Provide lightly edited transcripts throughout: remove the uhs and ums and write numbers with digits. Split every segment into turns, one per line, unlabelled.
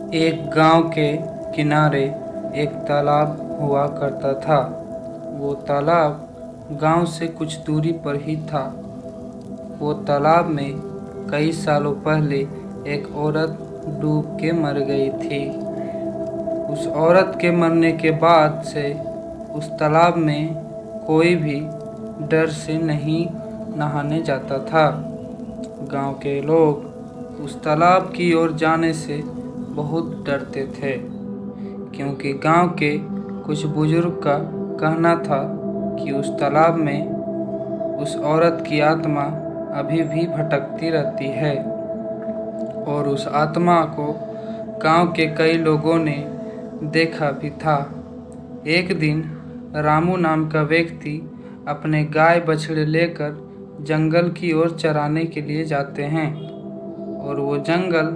एक गांव के किनारे एक तालाब हुआ करता था। वो तालाब गांव से कुछ दूरी पर ही था। वो तालाब में कई सालों पहले एक औरत डूब के मर गई थी। उस औरत के मरने के बाद से उस तालाब में कोई भी डर से नहीं नहाने जाता था। गांव के लोग उस तालाब की ओर जाने से बहुत डरते थे, क्योंकि गांव के कुछ बुजुर्ग का कहना था कि उस तालाब में उस औरत की आत्मा अभी भी भटकती रहती है। और उस आत्मा को गांव के कई लोगों ने देखा भी था। एक दिन रामू नाम का व्यक्ति अपने गाय बछड़े लेकर जंगल की ओर चराने के लिए जाते हैं। और वो जंगल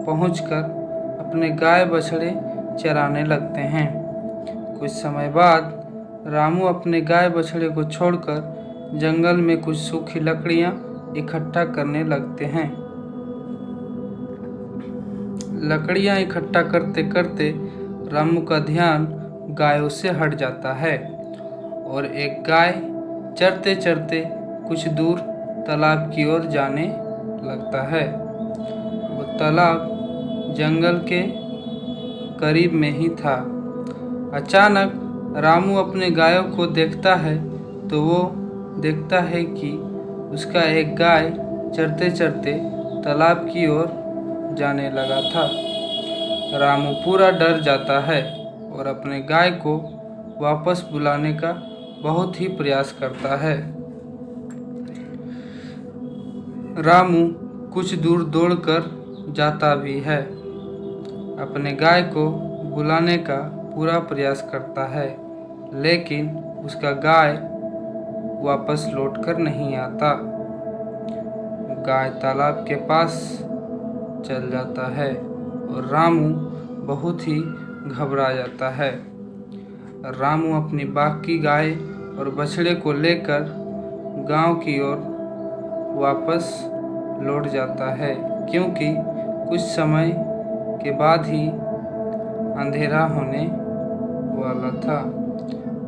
पहुंचकर अपने गाय बछड़े चराने लगते हैं। कुछ समय बाद रामू अपने गाय बछड़े को छोड़कर जंगल में कुछ सूखी लकड़ियां इकट्ठा करने लगते हैं। लकड़ियां इकट्ठा करते करते रामू का ध्यान गायों से हट जाता है और एक गाय चरते चरते कुछ दूर तालाब की ओर जाने लगता है। वो तालाब जंगल के करीब में ही था। अचानक रामू अपने गायों को देखता है तो वो देखता है कि उसका एक गाय चरते चरते तालाब की ओर जाने लगा था। रामू पूरा डर जाता है और अपने गाय को वापस बुलाने का बहुत ही प्रयास करता है। रामू कुछ दूर दौड़कर जाता भी है, अपने गाय को बुलाने का पूरा प्रयास करता है, लेकिन उसका गाय वापस लौटकर नहीं आता। गाय तालाब के पास चल जाता है और रामू बहुत ही घबरा जाता है। रामू अपनी बाकी गाय और बछड़े को लेकर गांव की ओर वापस लौट जाता है, क्योंकि कुछ समय के बाद ही अंधेरा होने वाला था।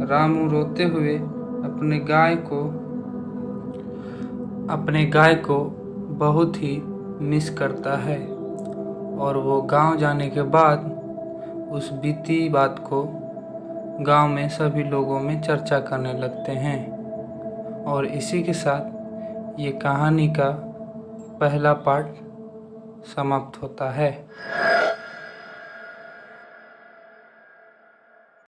रामू रोते हुए अपने गाय को बहुत ही मिस करता है और वो गांव जाने के बाद उस बीती बात को गांव में सभी लोगों में चर्चा करने लगते हैं। और इसी के साथ ये कहानी का पहला पार्ट समाप्त होता है।